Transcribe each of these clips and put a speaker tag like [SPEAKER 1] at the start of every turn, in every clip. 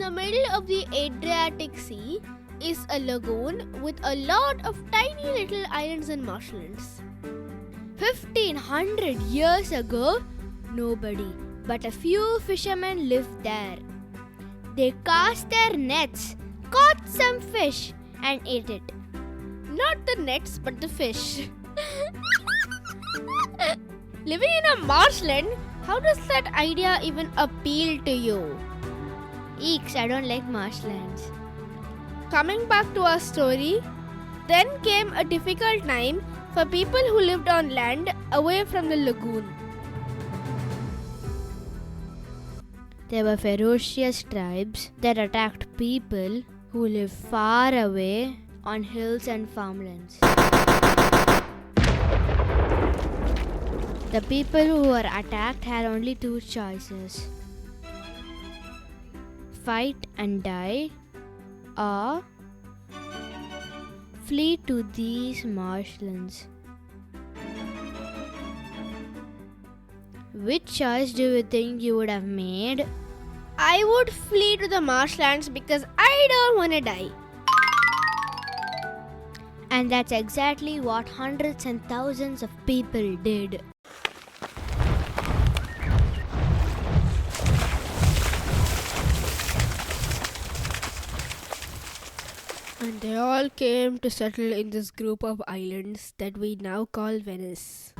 [SPEAKER 1] the middle of the Adriatic Sea is a lagoon with a lot of tiny little islands and marshlands. 1500 years ago, nobody but a few fishermen lived there. They cast their nets, caught some fish, and ate it. Not the nets, but the fish. Living in a marshland, how does that idea even appeal to you? Eeks, I don't like marshlands. Coming back to our story, then came a difficult time for people who lived on land away from the lagoon. There were ferocious tribes that attacked people who lived far away on hills and farmlands. The people who were attacked had only two choices: fight and die, or flee to these marshlands. Which choice do you think you would have made? I would flee to the marshlands because I don't want to die. And that's exactly what hundreds and thousands of people did. And they all came to settle in this group of islands that we now call Venice.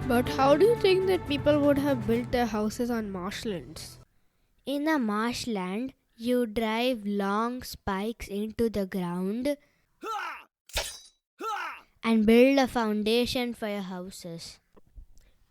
[SPEAKER 1] But how do you think that people would have built their houses on marshlands? In a marshland, you drive long spikes into the ground and build a foundation for your houses.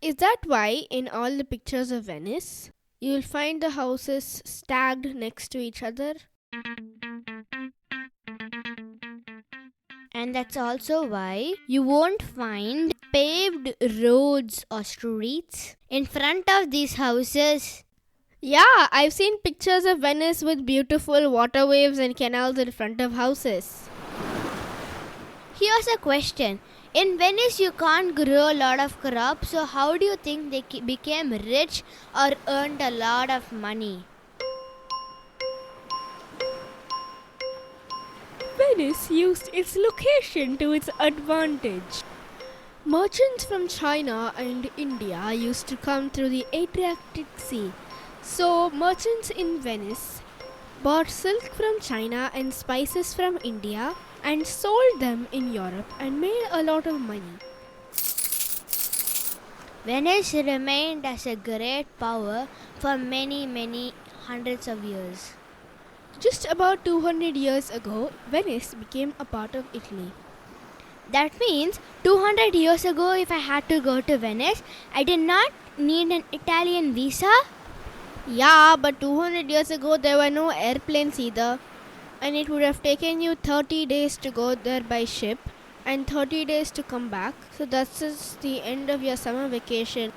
[SPEAKER 1] Is that why in all the pictures of Venice, you'll find the houses stacked next to each other? And that's also why you won't find paved roads or streets in front of these houses. Yeah, I've seen pictures of Venice with beautiful water waves and canals in front of houses. Here's a question. In Venice, you can't grow a lot of crops, so how do you think they became rich or earned a lot of money? Venice used its location to its advantage. Merchants from China and India used to come through the Adriatic Sea. So, merchants in Venice bought silk from China and spices from India and sold them in Europe and made a lot of money. Venice remained as a great power for many hundreds of years. Just about 200 years ago, Venice became a part of Italy. That means 200 years ago, if I had to go to Venice, I did not need an Italian visa. Yeah, but 200 years ago, there were no airplanes either. And it would have taken you 30 days to go there by ship and 30 days to come back. So that's just the end of your summer vacation.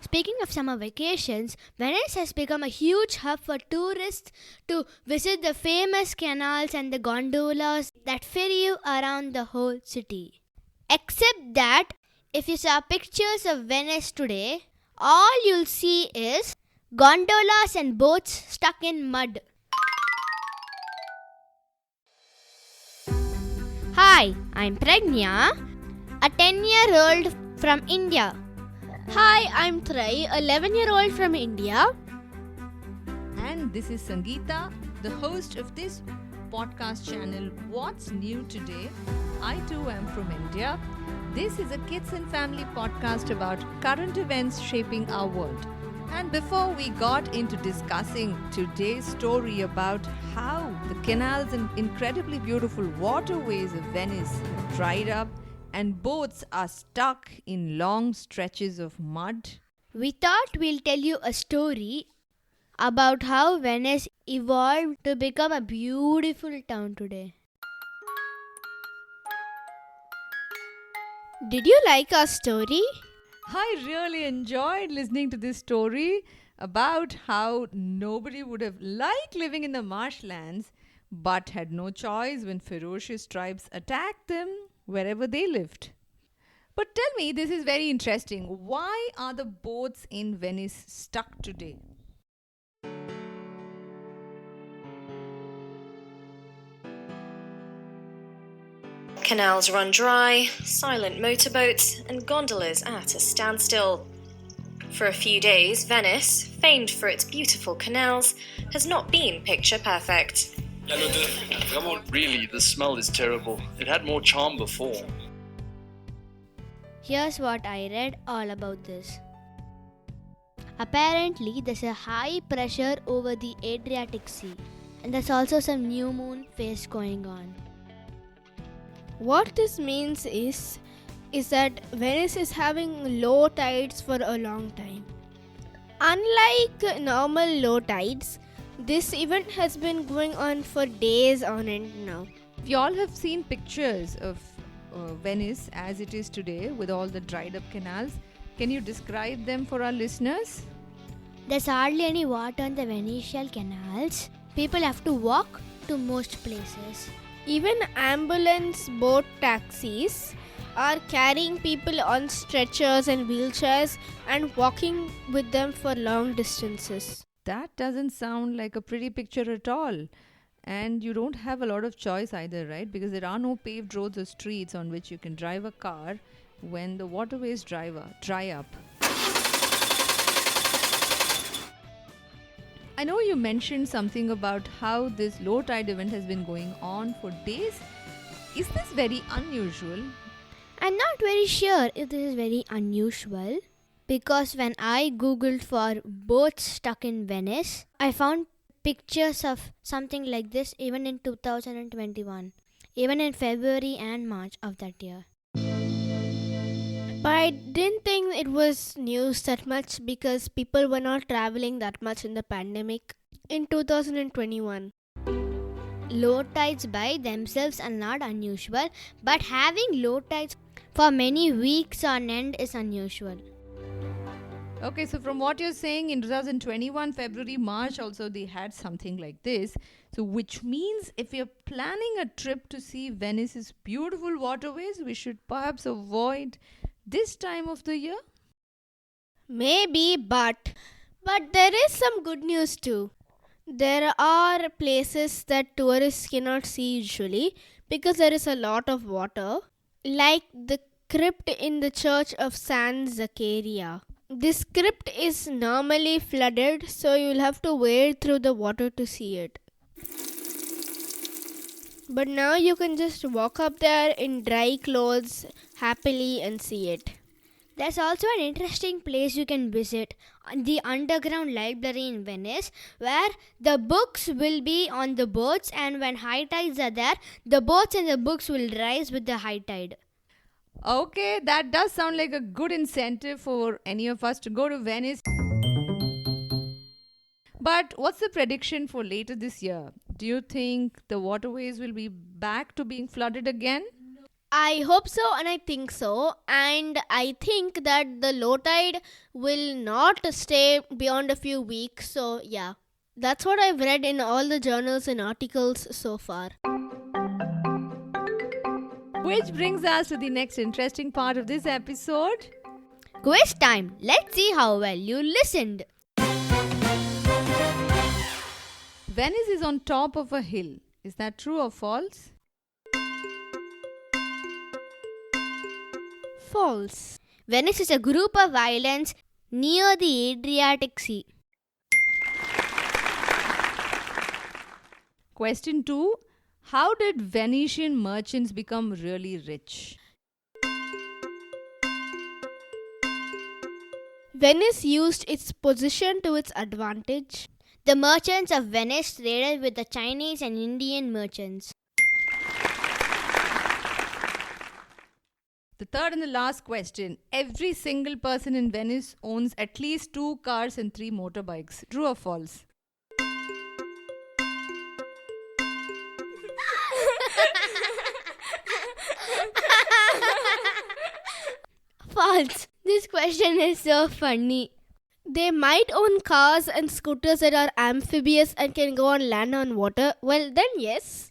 [SPEAKER 1] Speaking of summer vacations, Venice has become a huge hub for tourists to visit the famous canals and the gondolas that ferry you around the whole city. Except that, if you saw pictures of Venice today, all you'll see is gondolas and boats stuck in mud. Hi, I'm Pragnya, a 10-year-old from India. Hi, I'm Trayee, a 11-year-old from India.
[SPEAKER 2] And this is Sangeeta, the host of this podcast channel, What's New Today? I too am from India. This is a kids and family podcast about current events shaping our world. And before we got into discussing today's story about how the canals and incredibly beautiful waterways of Venice have dried up and boats are stuck in long stretches of mud,
[SPEAKER 1] we thought we'll tell you a story about how Venice evolved to become a beautiful town today. Did you like our story?
[SPEAKER 2] I really enjoyed listening to this story about how nobody would have liked living in the marshlands but had no choice when ferocious tribes attacked them wherever they lived. But tell me, this is very interesting. Why are the boats in Venice stuck today?
[SPEAKER 3] Canals run dry, silent motorboats, and gondolas at a standstill. For a few days, Venice, famed for its beautiful canals, has not been picture perfect.
[SPEAKER 4] Really, the smell is terrible. It had more charm before.
[SPEAKER 1] Here's what I read all about this. Apparently, there's a high pressure over the Adriatic Sea, and there's also some new moon phase going on.
[SPEAKER 5] What this means is that Venice is having low tides for a long time. Unlike normal low tides, this event has been going on for days on end now.
[SPEAKER 2] We all have seen pictures of Venice as it is today with all the dried up canals. Can you describe them for our listeners?
[SPEAKER 1] There's hardly any water on the Venetian canals. People have to walk to most places.
[SPEAKER 5] Even ambulance boat taxis are carrying people on stretchers and wheelchairs and walking with them for long distances.
[SPEAKER 2] That doesn't sound like a pretty picture at all. And you don't have a lot of choice either, right? Because there are no paved roads or streets on which you can drive a car when the waterways dry up. I know you mentioned something about how this low tide event has been going on for days. Is this very unusual?
[SPEAKER 1] I'm not very sure if this is very unusual because when I googled for boats stuck in Venice, I found pictures of something like this even in 2021, even in February and March of that year.
[SPEAKER 5] But I didn't think it was news that much because people were not traveling that much in the pandemic in 2021.
[SPEAKER 1] Low tides by themselves are not unusual, but having low tides for many weeks on end is unusual.
[SPEAKER 2] Okay, so from what you're saying, in 2021, February, March also they had something like this. So which means if you're planning a trip to see Venice's beautiful waterways, we should perhaps avoid this time of the year?
[SPEAKER 5] Maybe, but there is some good news too. There are places that tourists cannot see usually because there is a lot of water, like the crypt in the church of San Zaccaria. This crypt is normally flooded, so you'll have to wade through the water to see it. But now you can just walk up there in dry clothes happily and see it.
[SPEAKER 1] There's also an interesting place you can visit, the underground library in Venice, where the books will be on the boats, and when high tides are there, the boats and the books will rise with the high tide.
[SPEAKER 2] Okay, that does sound like a good incentive for any of us to go to Venice. But what's the prediction for later this year? Do you think the waterways will be back to being flooded again?
[SPEAKER 5] I hope so and I think so. And I think that the low tide will not stay beyond a few weeks. So yeah, that's what I've read in all the journals and articles so far.
[SPEAKER 2] Which brings us to the next interesting part of this episode.
[SPEAKER 1] Quiz time! Let's see how well you listened.
[SPEAKER 2] Venice is on top of a hill. Is that true or false?
[SPEAKER 5] False.
[SPEAKER 1] Venice is a group of islands near the Adriatic Sea.
[SPEAKER 2] Question 2. How did Venetian merchants become really rich?
[SPEAKER 5] Venice used its position to its advantage.
[SPEAKER 1] The merchants of Venice traded with the Chinese and Indian merchants.
[SPEAKER 2] The third and the last question. Every single person in Venice owns at least 2 cars and 3 motorbikes. True or false?
[SPEAKER 5] False. This question is so funny. They might own cars and scooters that are amphibious and can go on land on water. Well, then yes.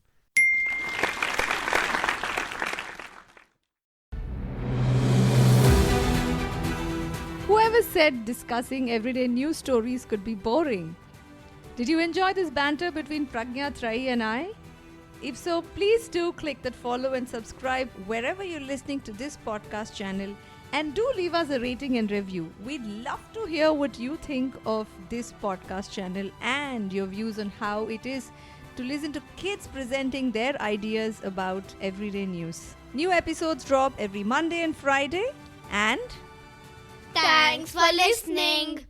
[SPEAKER 2] said discussing everyday news stories could be boring. Did you enjoy this banter between Pragnya, Trayee and I? If so, please do click that follow and subscribe wherever you're listening to this podcast channel, and do leave us a rating and review. We'd love to hear what you think of this podcast channel and your views on how it is to listen to kids presenting their ideas about everyday news. New episodes drop every Monday and Friday, and
[SPEAKER 5] Thanks for listening.